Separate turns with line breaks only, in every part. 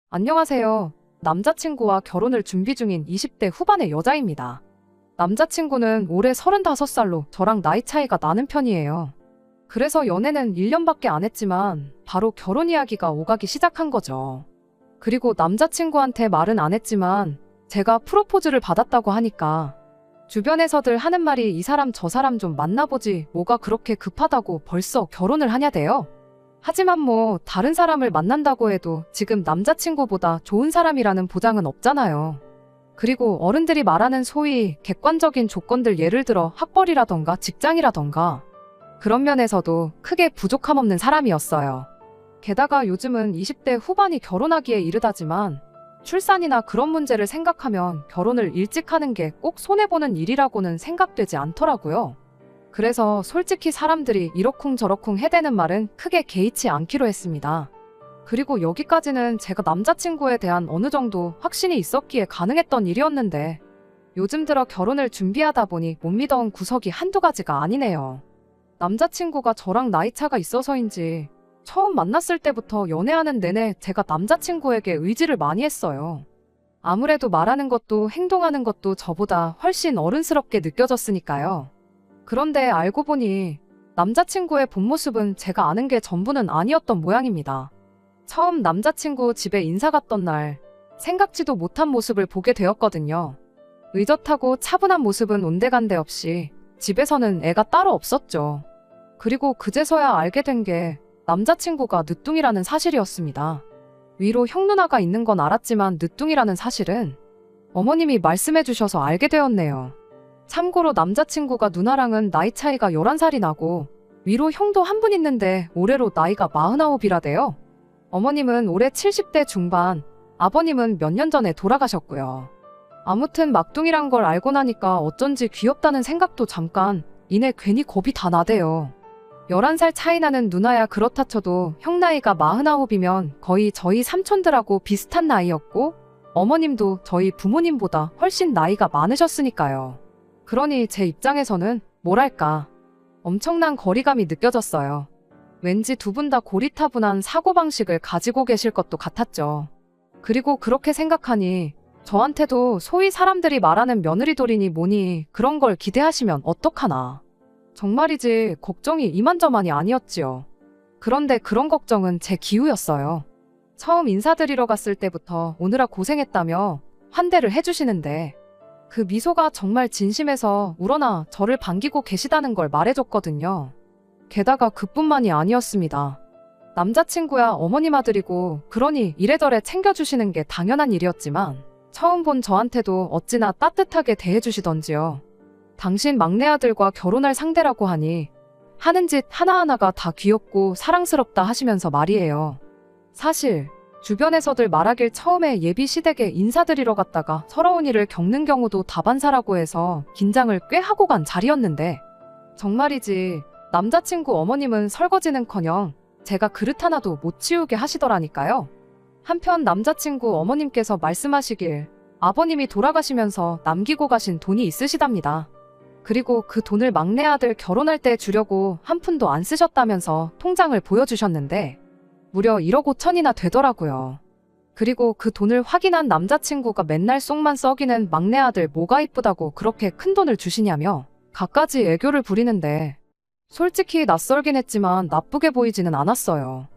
안녕하세요. 남자친구와 결혼을 준비 중인 20대 후반의 여자입니다. 남자친구는 올해 35살로 저랑 나이 차이가 나는 편이에요. 그래서 연애는 1년밖에 안 했지만 바로 결혼 이야기가 오가기 시작한 거죠. 그리고 남자친구한테 말은 안 했지만 제가 프로포즈를 받았다고 하니까 주변에서들 하는 말이 이 사람 저 사람 좀 만나보지 뭐가 그렇게 급하다고 벌써 결혼을 하냐대요. 하지만 뭐 다른 사람을 만난다고 해도 지금 남자친구보다 좋은 사람이라는 보장은 없잖아요. 그리고 어른들이 말하는 소위 객관적인 조건들 예를 들어 학벌이라던가 직장이라던가 그런 면에서도 크게 부족함 없는 사람이었어요. 게다가 요즘은 20대 후반이 결혼하기에 이르다지만 출산이나 그런 문제를 생각하면 결혼을 일찍 하는 게 꼭 손해보는 일이라고는 생각되지 않더라고요. 그래서 솔직히 사람들이 이러쿵저러쿵 해대는 말은 크게 개의치 않기로 했습니다. 그리고 여기까지는 제가 남자친구에 대한 어느 정도 확신이 있었기에 가능했던 일이었는데 요즘 들어 결혼을 준비하다 보니 못 믿어온 구석이 한두 가지가 아니네요. 남자친구가 저랑 나이 차가 있어서인지 처음 만났을 때부터 연애하는 내내 제가 남자친구에게 의지를 많이 했어요. 아무래도 말하는 것도 행동하는 것도 저보다 훨씬 어른스럽게 느껴졌으니까요. 그런데 알고 보니 남자친구의 본 모습은 제가 아는 게 전부는 아니었던 모양입니다. 처음 남자친구 집에 인사 갔던 날 생각지도 못한 모습을 보게 되었거든요. 의젓하고 차분한 모습은 온데간데 없이 집에서는 애가 따로 없었죠. 그리고 그제서야 알게 된 게 남자친구가 늦둥이라는 사실이었습니다. 위로 형 누나가 있는 건 알았지만 늦둥이라는 사실은 어머님이 말씀해 주셔서 알게 되었네요. 참고로 남자친구가 누나랑은 나이 차이가 11살이 나고 위로 형도 한 분 있는데 올해로 나이가 49이라대요. 어머님은 올해 70대 중반, 아버님은 몇 년 전에 돌아가셨고요. 아무튼 막둥이란 걸 알고 나니까 어쩐지 귀엽다는 생각도 잠깐 이내 괜히 겁이 다 나대요. 11살 차이 나는 누나야 그렇다 쳐도 형 나이가 49이면 거의 저희 삼촌들하고 비슷한 나이였고 어머님도 저희 부모님보다 훨씬 나이가 많으셨으니까요. 그러니 제 입장에서는 뭐랄까 엄청난 거리감이 느껴졌어요. 왠지 두 분 다 고리타분한 사고방식을 가지고 계실 것도 같았죠. 그리고 그렇게 생각하니 저한테도 소위 사람들이 말하는 며느리돌이니 뭐니 그런 걸 기대하시면 어떡하나. 정말이지 걱정이 이만저만이 아니었지요. 그런데 그런 걱정은 제 기우였어요. 처음 인사드리러 갔을 때부터 오느라 고생했다며 환대를 해주시는데 그 미소가 정말 진심에서 우러나 저를 반기고 계시다는 걸 말해줬거든요. 게다가 그뿐만이 아니었습니다. 남자친구야 어머님 아들이고 그러니 이래저래 챙겨주시는 게 당연한 일이었지만 처음 본 저한테도 어찌나 따뜻하게 대해주시던지요. 당신 막내 아들과 결혼할 상대라고 하니 하는 짓 하나하나가 다 귀엽고 사랑스럽다 하시면서 말이에요. 사실 주변에서들 말하길 처음에 예비 시댁에 인사드리러 갔다가 서러운 일을 겪는 경우도 다반사라고 해서 긴장을 꽤 하고 간 자리였는데 정말이지 남자친구 어머님은 설거지는커녕 제가 그릇 하나도 못 치우게 하시더라니까요. 한편 남자친구 어머님께서 말씀하시길 아버님이 돌아가시면서 남기고 가신 돈이 있으시답니다. 그리고 그 돈을 막내 아들 결혼할 때 주려고 한 푼도 안 쓰셨다면서 통장을 보여주셨는데 무려 1억 5천이나 되더라고요. 그리고 그 돈을 확인한 남자친구가 맨날 속만 썩이는 막내 아들 뭐가 이쁘다고 그렇게 큰 돈을 주시냐며 갖가지 애교를 부리는데 솔직히 낯설긴 했지만 나쁘게 보이지는 않았어요.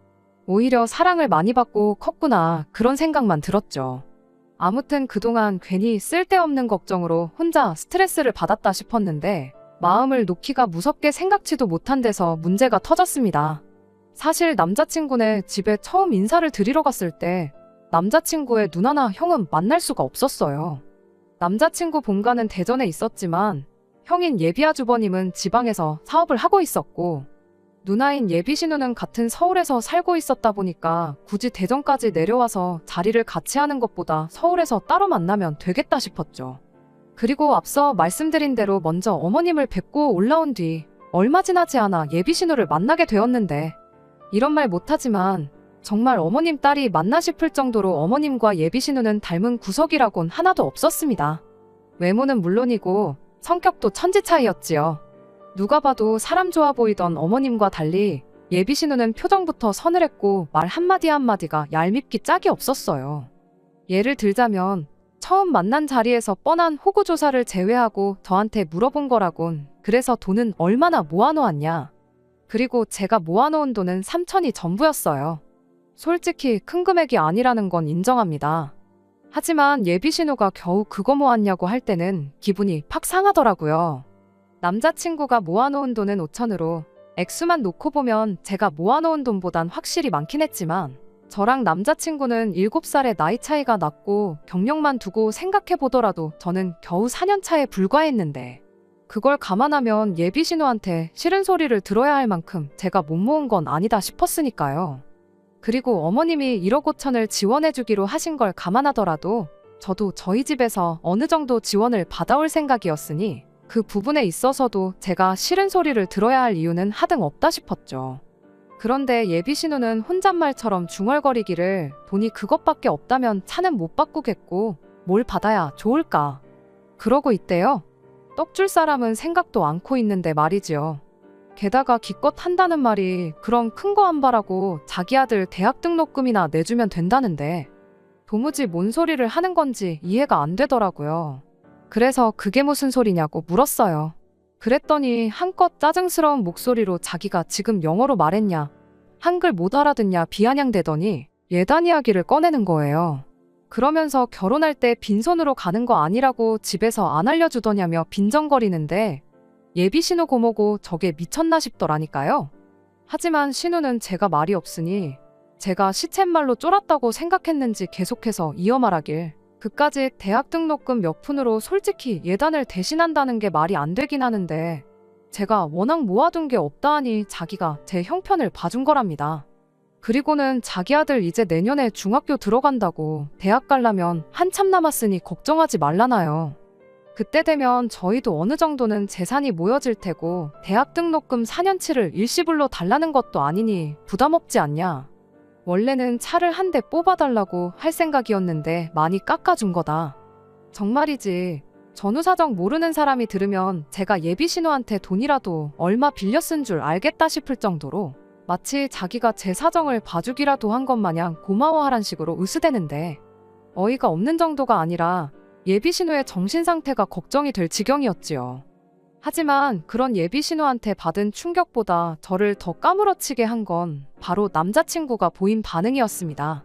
오히려 사랑을 많이 받고 컸구나 그런 생각만 들었죠. 아무튼 그동안 괜히 쓸데없는 걱정으로 혼자 스트레스를 받았다 싶었는데 마음을 놓기가 무섭게 생각지도 못한 데서 문제가 터졌습니다. 사실 남자친구네 집에 처음 인사를 드리러 갔을 때 남자친구의 누나나 형은 만날 수가 없었어요. 남자친구 본가는 대전에 있었지만 형인 예비 아주버님은 지방에서 사업을 하고 있었고 누나인 예비 신우는 같은 서울에서 살고 있었다 보니까 굳이 대전까지 내려와서 자리를 같이 하는 것보다 서울에서 따로 만나면 되겠다 싶었죠. 그리고 앞서 말씀드린 대로 먼저 어머님을 뵙고 올라온 뒤 얼마 지나지 않아 예비 신우를 만나게 되었는데 이런 말 못하지만 정말 어머님 딸이 맞나 싶을 정도로 어머님과 예비 신우는 닮은 구석이라곤 하나도 없었습니다. 외모는 물론이고 성격도 천지 차이였지요. 누가 봐도 사람 좋아 보이던 어머님과 달리 예비 신우는 표정부터 서늘했고 말 한마디 한마디가 얄밉기 짝이 없었어요. 예를 들자면 처음 만난 자리에서 뻔한 호구 조사를 제외하고 저한테 물어본 거라곤 그래서 돈은 얼마나 모아놓았냐. 그리고 제가 모아놓은 돈은 3천이 전부였어요. 솔직히 큰 금액이 아니라는 건 인정합니다. 하지만 예비 신우가 겨우 그거 모았냐고 할 때는 기분이 팍 상하더라고요. 남자친구가 모아놓은 돈은 5천으로 액수만 놓고 보면 제가 모아놓은 돈보단 확실히 많긴 했지만 저랑 남자친구는 7살의 나이 차이가 났고 경력만 두고 생각해보더라도 저는 겨우 4년 차에 불과했는데 그걸 감안하면 예비 신우한테 싫은 소리를 들어야 할 만큼 제가 못 모은 건 아니다 싶었으니까요. 그리고 어머님이 1억 5천을 지원해주기로 하신 걸 감안하더라도 저도 저희 집에서 어느 정도 지원을 받아올 생각이었으니 그 부분에 있어서도 제가 싫은 소리를 들어야 할 이유는 하등 없다 싶었죠. 그런데 예비 신우는 혼잣말처럼 중얼거리기를 돈이 그것밖에 없다면 차는 못 바꾸겠고 뭘 받아야 좋을까? 그러고 있대요. 떡 줄 사람은 생각도 않고 있는데 말이지요. 게다가 기껏 한다는 말이 그럼 큰 거 안 바라고 자기 아들 대학 등록금이나 내주면 된다는데 도무지 뭔 소리를 하는 건지 이해가 안 되더라고요. 그래서 그게 무슨 소리냐고 물었어요. 그랬더니 한껏 짜증스러운 목소리로 자기가 지금 영어로 말했냐, 한글 못 알아듣냐 비아냥대더니 예단 이야기를 꺼내는 거예요. 그러면서 결혼할 때 빈손으로 가는 거 아니라고 집에서 안 알려주더냐며 빈정거리는데 예비 신우 고모고 저게 미쳤나 싶더라니까요. 하지만 신우는 제가 말이 없으니 제가 시쳇말로 쫄았다고 생각했는지 계속해서 이어 말하길 그까짓 대학 등록금 몇 푼으로 솔직히 예단을 대신한다는 게 말이 안 되긴 하는데 제가 워낙 모아둔 게 없다 하니 자기가 제 형편을 봐준 거랍니다. 그리고는 자기 아들 이제 내년에 중학교 들어간다고 대학 가려면 한참 남았으니 걱정하지 말라나요. 그때 되면 저희도 어느 정도는 재산이 모여질 테고 대학 등록금 4년치를 일시불로 달라는 것도 아니니 부담 없지 않냐. 원래는 차를 한 대 뽑아달라고 할 생각이었는데 많이 깎아준 거다. 정말이지. 전후 사정 모르는 사람이 들으면 제가 예비 신우한테 돈이라도 얼마 빌려 쓴 줄 알겠다 싶을 정도로 마치 자기가 제 사정을 봐주기라도 한 것 마냥 고마워하란 식으로 으스대는데 어이가 없는 정도가 아니라 예비 신우의 정신 상태가 걱정이 될 지경이었지요. 하지만 그런 예비 신우한테 받은 충격보다 저를 더 까무러치게 한 건 바로 남자친구가 보인 반응이었습니다.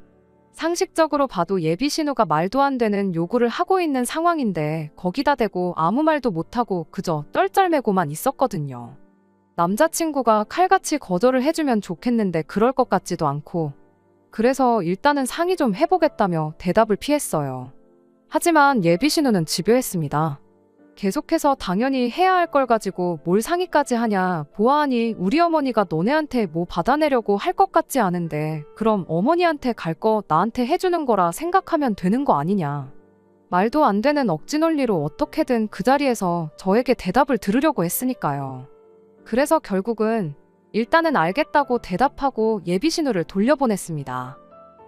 상식적으로 봐도 예비 신우가 말도 안 되는 요구를 하고 있는 상황인데 거기다 대고 아무 말도 못하고 그저 쩔쩔매고만 있었거든요. 남자친구가 칼같이 거절을 해주면 좋겠는데 그럴 것 같지도 않고 그래서 일단은 상의 좀 해보겠다며 대답을 피했어요. 하지만 예비 신우는 집요했습니다. 계속해서 당연히 해야 할 걸 가지고 뭘 상의까지 하냐, 보아하니 우리 어머니가 너네한테 뭐 받아내려고 할 것 같지 않은데 그럼 어머니한테 갈 거 나한테 해주는 거라 생각하면 되는 거 아니냐. 말도 안 되는 억지 논리로 어떻게든 그 자리에서 저에게 대답을 들으려고 했으니까요. 그래서 결국은 일단은 알겠다고 대답하고 예비 신우를 돌려보냈습니다.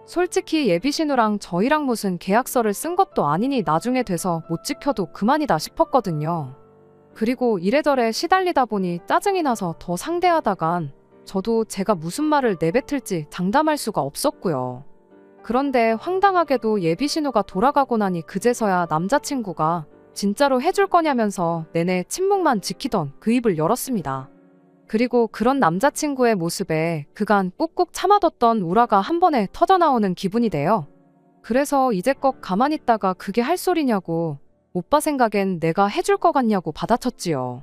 솔직히 예비 신우랑 저희랑 무슨 계약서를 쓴 것도 아니니 나중에 돼서 못 지켜도 그만이다 싶었거든요. 그리고 이래저래 시달리다 보니 짜증이 나서 더 상대하다간 저도 제가 무슨 말을 내뱉을지 장담할 수가 없었고요. 그런데 황당하게도 예비 신우가 돌아가고 나니 그제서야 남자친구가 진짜로 해줄 거냐면서 내내 침묵만 지키던 그 입을 열었습니다. 그리고 그런 남자친구의 모습에 그간 꾹꾹 참아뒀던 우라가 한 번에 터져나오는 기분이 돼요. 그래서 이제껏 가만히 있다가 그게 할 소리냐고 오빠 생각엔 내가 해줄 것 같냐고 받아쳤지요.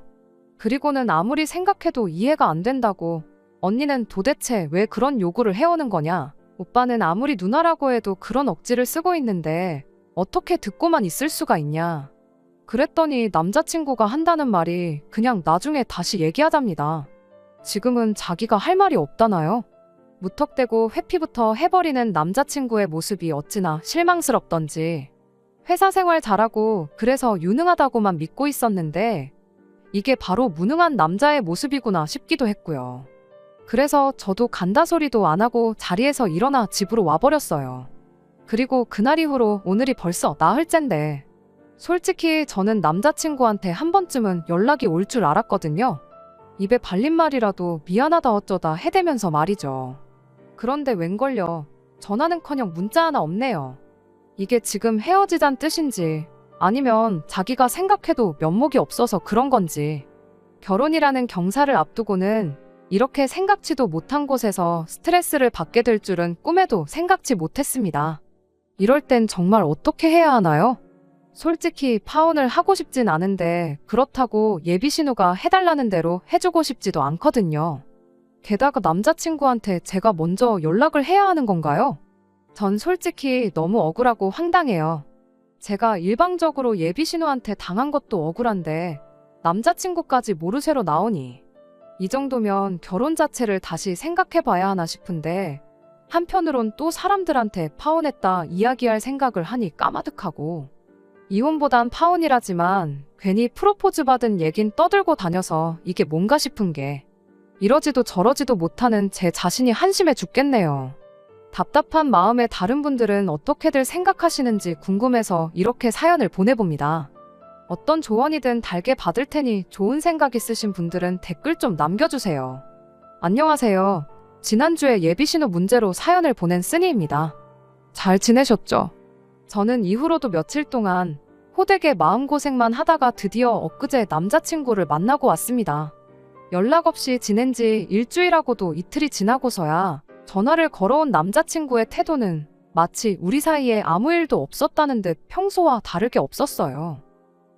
그리고는 아무리 생각해도 이해가 안 된다고 언니는 도대체 왜 그런 요구를 해오는 거냐. 오빠는 아무리 누나라고 해도 그런 억지를 쓰고 있는데 어떻게 듣고만 있을 수가 있냐. 그랬더니 남자친구가 한다는 말이 그냥 나중에 다시 얘기하답니다. 지금은 자기가 할 말이 없다나요? 무턱대고 회피부터 해버리는 남자친구의 모습이 어찌나 실망스럽던지 회사 생활 잘하고 그래서 유능하다고만 믿고 있었는데 이게 바로 무능한 남자의 모습이구나 싶기도 했고요. 그래서 저도 간다 소리도 안 하고 자리에서 일어나 집으로 와버렸어요. 그리고 그날 이후로 오늘이 벌써 나흘째인데 솔직히 저는 남자친구한테 한 번쯤은 연락이 올 줄 알았거든요. 입에 발린 말이라도 미안하다 어쩌다 해대면서 말이죠. 그런데 웬걸요. 전화는커녕 문자 하나 없네요. 이게 지금 헤어지잔 뜻인지 아니면 자기가 생각해도 면목이 없어서 그런 건지. 결혼이라는 경사를 앞두고는 이렇게 생각지도 못한 곳에서 스트레스를 받게 될 줄은 꿈에도 생각지 못했습니다. 이럴 땐 정말 어떻게 해야 하나요? 솔직히 파혼을 하고 싶진 않은데 그렇다고 예비 신우가 해달라는 대로 해주고 싶지도 않거든요. 게다가 남자친구한테 제가 먼저 연락을 해야 하는 건가요? 전 솔직히 너무 억울하고 황당해요. 제가 일방적으로 예비 신우한테 당한 것도 억울한데 남자친구까지 모르쇠로 나오니 이 정도면 결혼 자체를 다시 생각해봐야 하나 싶은데 한편으론 또 사람들한테 파혼했다 이야기할 생각을 하니 까마득하고 이혼보단 파혼이라지만 괜히 프로포즈 받은 얘긴 떠들고 다녀서 이게 뭔가 싶은 게 이러지도 저러지도 못하는 제 자신이 한심해 죽겠네요. 답답한 마음에 다른 분들은 어떻게들 생각하시는지 궁금해서 이렇게 사연을 보내봅니다. 어떤 조언이든 달게 받을 테니 좋은 생각 있으신 분들은 댓글 좀 남겨주세요. 안녕하세요. 지난주에 예비신호 문제로 사연을 보낸 쓰니입니다. 잘 지내셨죠? 저는 이후로도 며칠 동안 호되게 마음고생만 하다가 드디어 엊그제 남자친구를 만나고 왔습니다. 연락 없이 지낸 지 일주일하고도 이틀이 지나고서야 전화를 걸어온 남자친구의 태도는 마치 우리 사이에 아무 일도 없었다는 듯 평소와 다르게 없었어요.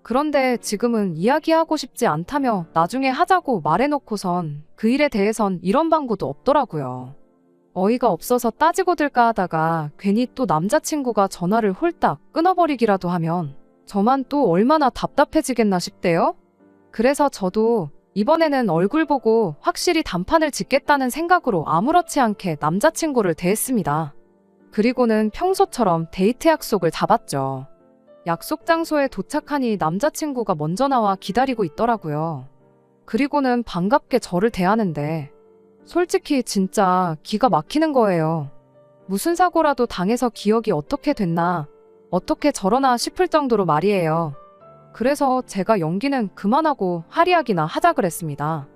그런데 지금은 이야기하고 싶지 않다며 나중에 하자고 말해놓고선 그 일에 대해선 이런 방구도 없더라고요. 어이가 없어서 따지고 들까 하다가 괜히 또 남자친구가 전화를 홀딱 끊어버리기라도 하면 저만 또 얼마나 답답해지겠나 싶대요. 그래서 저도 이번에는 얼굴 보고 확실히 단판을 짓겠다는 생각으로 아무렇지 않게 남자친구를 대했습니다. 그리고는 평소처럼 데이트 약속을 잡았죠. 약속 장소에 도착하니 남자친구가 먼저 나와 기다리고 있더라고요. 그리고는 반갑게 저를 대하는데 솔직히 진짜 기가 막히는 거예요. 무슨 사고라도 당해서 기억이 어떻게 됐나, 어떻게 저러나 싶을 정도로 말이에요. 그래서 제가 연기는 그만하고 할이야기나 하자 그랬습니다.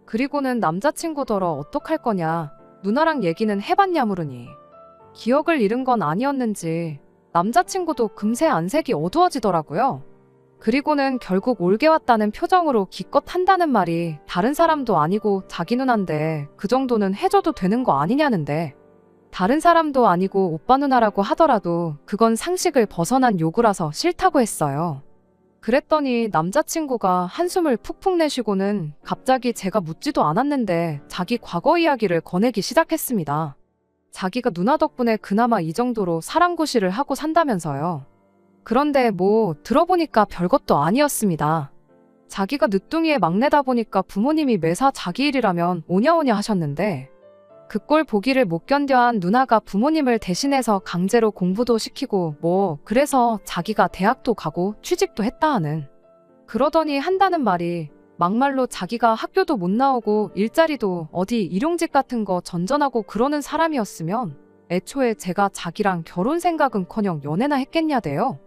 그리고는 남자친구더러 어떡할 거냐, 누나랑 얘기는 해봤냐 물으니 기억을 잃은 건 아니었는지 남자친구도 금세 안색이 어두워지더라고요. 그리고는 결국 올게 왔다는 표정으로 기껏 한다는 말이 다른 사람도 아니고 자기 누나인데 그 정도는 해줘도 되는 거 아니냐는데 다른 사람도 아니고 오빠 누나라고 하더라도 그건 상식을 벗어난 요구라서 싫다고 했어요. 그랬더니 남자친구가 한숨을 푹푹 내쉬고는 갑자기 제가 묻지도 않았는데 자기 과거 이야기를 꺼내기 시작했습니다. 자기가 누나 덕분에 그나마 이 정도로 사랑구실을 하고 산다면서요. 그런데 뭐 들어보니까 별것도 아니었습니다. 자기가 늦둥이의 막내다 보니까 부모님이 매사 자기 일이라면 오냐오냐 하셨는데 그 꼴 보기를 못 견뎌한 누나가 부모님을 대신해서 강제로 공부도 시키고 뭐 그래서 자기가 대학도 가고 취직도 했다 하는. 그러더니 한다는 말이 막말로 자기가 학교도 못 나오고 일자리도 어디 일용직 같은 거 전전하고 그러는 사람이었으면 애초에 제가 자기랑 결혼 생각은커녕 연애나 했겠냐대요.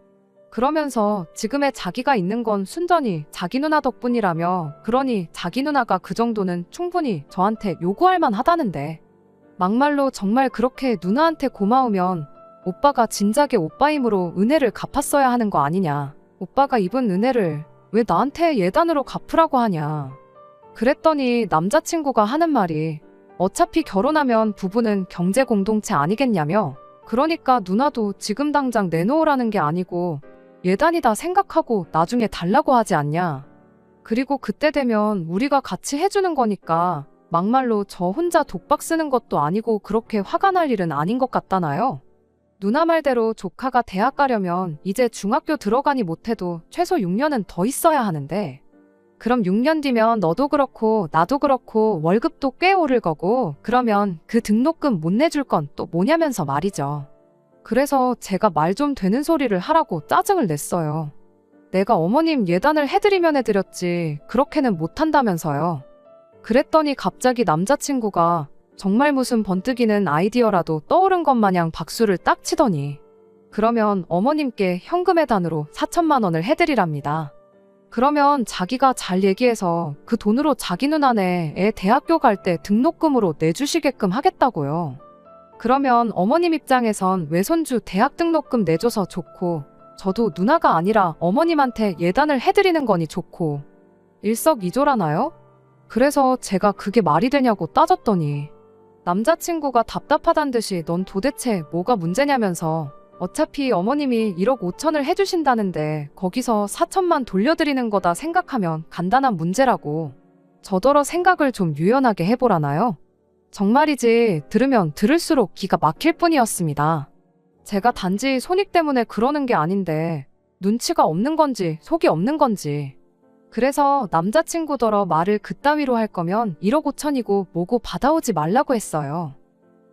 그러면서 지금의 자기가 있는 건 순전히 자기 누나 덕분이라며 그러니 자기 누나가 그 정도는 충분히 저한테 요구할 만하다는데 막말로 정말 그렇게 누나한테 고마우면 오빠가 진작에 오빠 힘으로 은혜를 갚았어야 하는 거 아니냐. 오빠가 입은 은혜를 왜 나한테 예단으로 갚으라고 하냐. 그랬더니 남자친구가 하는 말이 어차피 결혼하면 부부는 경제 공동체 아니겠냐며 그러니까 누나도 지금 당장 내놓으라는 게 아니고 예단이다 생각하고 나중에 달라고 하지 않냐. 그리고 그때 되면 우리가 같이 해주는 거니까 막말로 저 혼자 독박 쓰는 것도 아니고 그렇게 화가 날 일은 아닌 것 같다나요. 누나 말대로 조카가 대학 가려면 이제 중학교 들어가니 못해도 최소 6년은 더 있어야 하는데 그럼 6년 뒤면 너도 그렇고 나도 그렇고 월급도 꽤 오를 거고 그러면 그 등록금 못 내줄 건 또 뭐냐면서 말이죠. 그래서 제가 말 좀 되는 소리를 하라고 짜증을 냈어요. 내가 어머님 예단을 해드리면 해드렸지 그렇게는 못한다면서요. 그랬더니 갑자기 남자친구가 정말 무슨 번뜩이는 아이디어라도 떠오른 것 마냥 박수를 딱 치더니 그러면 어머님께 현금 예단으로 4천만 원을 해드리랍니다. 그러면 자기가 잘 얘기해서 그 돈으로 자기 누나네 애 대학교 갈 때 등록금으로 내주시게끔 하겠다고요. 그러면 어머님 입장에선 외손주 대학 등록금 내줘서 좋고, 저도 누나가 아니라 어머님한테 예단을 해드리는 거니 좋고, 일석이조라나요? 그래서 제가 그게 말이 되냐고 따졌더니 남자친구가 답답하단 듯이 넌 도대체 뭐가 문제냐면서 어차피 어머님이 1억 5천을 해주신다는데 거기서 4천만 돌려드리는 거다 생각하면 간단한 문제라고. 저더러 생각을 좀 유연하게 해보라나요? 정말이지 들으면 들을수록 기가 막힐 뿐이었습니다. 제가 단지 손익 때문에 그러는 게 아닌데 눈치가 없는 건지 속이 없는 건지. 그래서 남자친구더러 말을 그따위로 할 거면 1억 5천이고 뭐고 받아오지 말라고 했어요.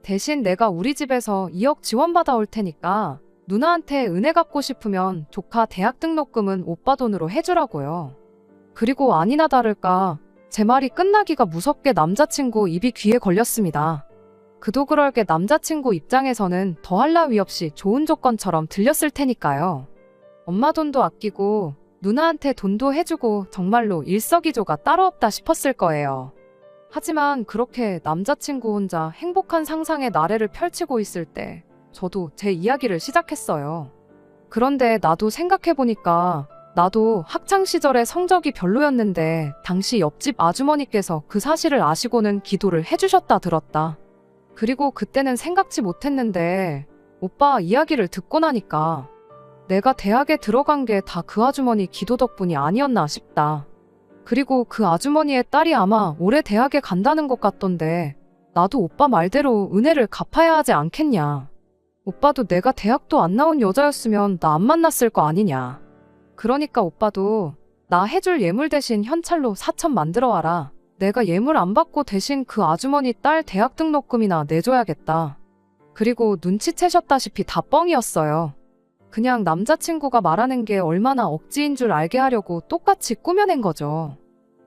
대신 내가 우리 집에서 2억 지원받아 올 테니까 누나한테 은혜 갚고 싶으면 조카 대학 등록금은 오빠 돈으로 해주라고요. 그리고 아니나 다를까 제 말이 끝나기가 무섭게 남자친구 입이 귀에 걸렸습니다. 그도 그럴 게 남자친구 입장에서는 더할 나위 없이 좋은 조건처럼 들렸을 테니까요. 엄마 돈도 아끼고 누나한테 돈도 해주고 정말로 일석이조가 따로 없다 싶었을 거예요. 하지만 그렇게 남자친구 혼자 행복한 상상의 나래를 펼치고 있을 때 저도 제 이야기를 시작했어요. 그런데 나도 생각해보니까 나도 학창시절에 성적이 별로였는데 당시 옆집 아주머니께서 그 사실을 아시고는 기도를 해주셨다 들었다. 그리고 그때는 생각지 못했는데 오빠 이야기를 듣고 나니까 내가 대학에 들어간 게 다 그 아주머니 기도 덕분이 아니었나 싶다. 그리고 그 아주머니의 딸이 아마 올해 대학에 간다는 것 같던데 나도 오빠 말대로 은혜를 갚아야 하지 않겠냐. 오빠도 내가 대학도 안 나온 여자였으면 나 안 만났을 거 아니냐. 그러니까 오빠도 나 해줄 예물 대신 현찰로 4천 만들어 와라. 내가 예물 안 받고 대신 그 아주머니 딸 대학 등록금이나 내줘야겠다. 그리고 눈치채셨다시피 다 뻥이었어요. 그냥 남자친구가 말하는 게 얼마나 억지인 줄 알게 하려고 똑같이 꾸며낸 거죠.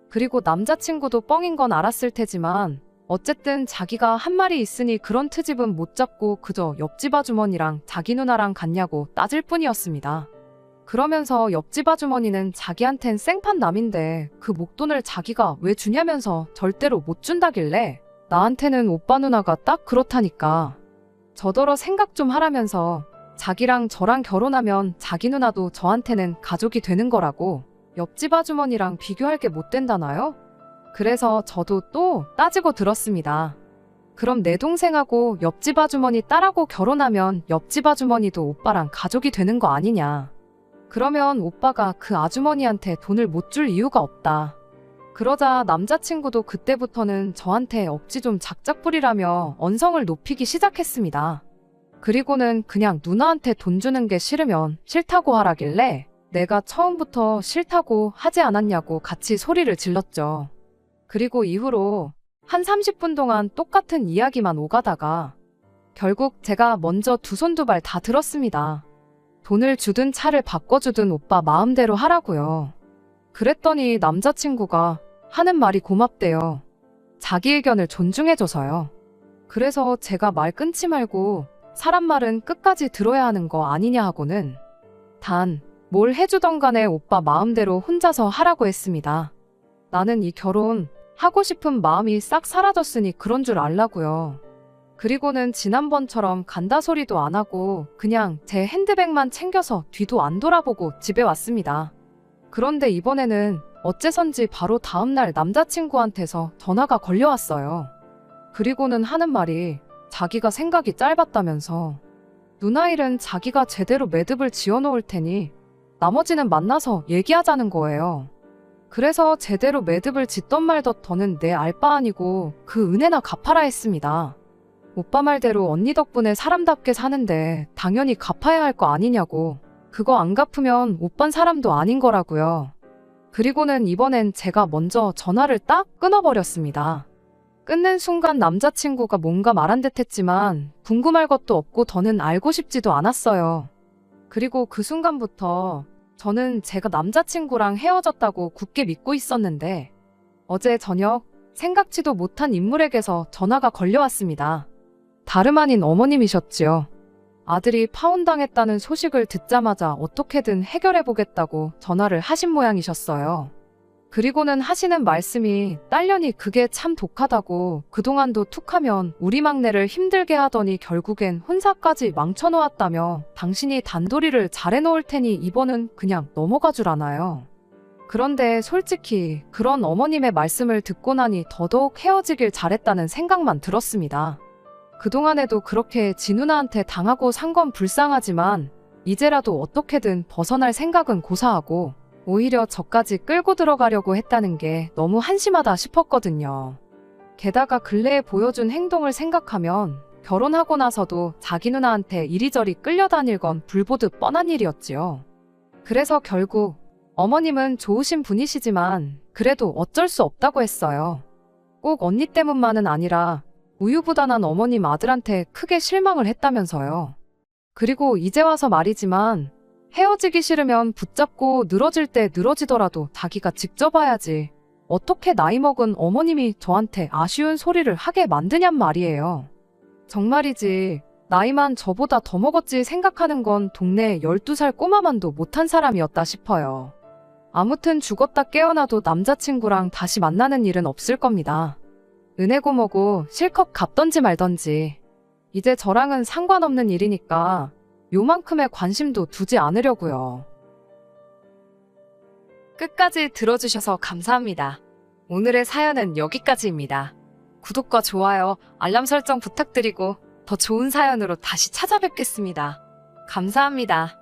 그리고 남자친구도 뻥인 건 알았을 테지만 어쨌든 자기가 한 말이 있으니 그런 트집은 못 잡고 그저 옆집 아주머니랑 자기 누나랑 같냐고 따질 뿐이었습니다. 그러면서 옆집 아주머니는 자기한텐 생판 남인데 그 목돈을 자기가 왜 주냐면서 절대로 못 준다길래 나한테는 오빠 누나가 딱 그렇다니까. 저더러 생각 좀 하라면서 자기랑 저랑 결혼하면 자기 누나도 저한테는 가족이 되는 거라고 옆집 아주머니랑 비교할 게 못 된다나요? 그래서 저도 또 따지고 들었습니다. 그럼 내 동생하고 옆집 아주머니 딸하고 결혼하면 옆집 아주머니도 오빠랑 가족이 되는 거 아니냐. 그러면 오빠가 그 아주머니한테 돈을 못 줄 이유가 없다. 그러자 남자친구도 그때부터는 저한테 억지 좀 작작 부리라며 언성을 높이기 시작했습니다. 그리고는 그냥 누나한테 돈 주는 게 싫으면 싫다고 하라길래 내가 처음부터 싫다고 하지 않았냐고 같이 소리를 질렀죠. 그리고 이후로 한 30분 동안 똑같은 이야기만 오가다가 결국 제가 먼저 두 손 두 발 다 들었습니다. 돈을 주든 차를 바꿔주든 오빠 마음대로 하라고요. 그랬더니 남자친구가 하는 말이 고맙대요. 자기 의견을 존중해줘서요. 그래서 제가 말 끊지 말고 사람 말은 끝까지 들어야 하는 거 아니냐 하고는 단 뭘 해주던 간에 오빠 마음대로 혼자서 하라고 했습니다. 나는 이 결혼 하고 싶은 마음이 싹 사라졌으니 그런 줄 알라고요. 그리고는 지난번처럼 간다 소리도 안 하고 그냥 제 핸드백만 챙겨서 뒤도 안 돌아보고 집에 왔습니다. 그런데 이번에는 어째선지 바로 다음날 남자친구한테서 전화가 걸려왔어요. 그리고는 하는 말이 자기가 생각이 짧았다면서 누나 일은 자기가 제대로 매듭을 지어놓을 테니 나머지는 만나서 얘기하자는 거예요. 그래서 제대로 매듭을 짓던 말던 더는 내 알 바 아니고 그 은혜나 갚아라 했습니다. 오빠 말대로 언니 덕분에 사람답게 사는데 당연히 갚아야 할 거 아니냐고. 그거 안 갚으면 오빤 사람도 아닌 거라고요. 그리고는 이번엔 제가 먼저 전화를 딱 끊어버렸습니다. 끊는 순간 남자친구가 뭔가 말한 듯 했지만 궁금할 것도 없고 더는 알고 싶지도 않았어요. 그리고 그 순간부터 저는 제가 남자친구랑 헤어졌다고 굳게 믿고 있었는데 어제 저녁 생각지도 못한 인물에게서 전화가 걸려왔습니다. 다름 아닌 어머님이셨지요. 아들이 파혼당했다는 소식을 듣자마자 어떻게든 해결해보겠다고 전화를 하신 모양이셨어요. 그리고는 하시는 말씀이 딸년이 그게 참 독하다고 그동안도 툭하면 우리 막내를 힘들게 하더니 결국엔 혼사까지 망쳐놓았다며 당신이 단도리를 잘해놓을 테니 이번은 그냥 넘어가 줄 아나요. 그런데 솔직히 그런 어머님의 말씀을 듣고 나니 더더욱 헤어지길 잘했다는 생각만 들었습니다. 그동안에도 그렇게 지 누나한테 당하고 산 건 불쌍하지만 이제라도 어떻게든 벗어날 생각은 고사하고 오히려 저까지 끌고 들어가려고 했다는 게 너무 한심하다 싶었거든요. 게다가 근래에 보여준 행동을 생각하면 결혼하고 나서도 자기 누나한테 이리저리 끌려다닐 건 불보듯 뻔한 일이었지요. 그래서 결국 어머님은 좋으신 분이시지만 그래도 어쩔 수 없다고 했어요. 꼭 언니 때문만은 아니라 우유부단한 어머님 아들한테 크게 실망을 했다면서요. 그리고 이제 와서 말이지만 헤어지기 싫으면 붙잡고 늘어질 때 늘어지더라도 자기가 직접 와야지. 어떻게 나이 먹은 어머님이 저한테 아쉬운 소리를 하게 만드냔 말이에요. 정말이지 나이만 저보다 더 먹었지 생각하는 건 동네 12살 꼬마만도 못한 사람이었다 싶어요. 아무튼 죽었다 깨어나도 남자친구랑 다시 만나는 일은 없을 겁니다. 은혜고 뭐고 실컷 갚던지 말던지. 이제 저랑은 상관없는 일이니까 요만큼의 관심도 두지 않으려고요. 끝까지 들어주셔서 감사합니다. 오늘의 사연은 여기까지입니다. 구독과 좋아요, 알람 설정 부탁드리고 더 좋은 사연으로 다시 찾아뵙겠습니다. 감사합니다.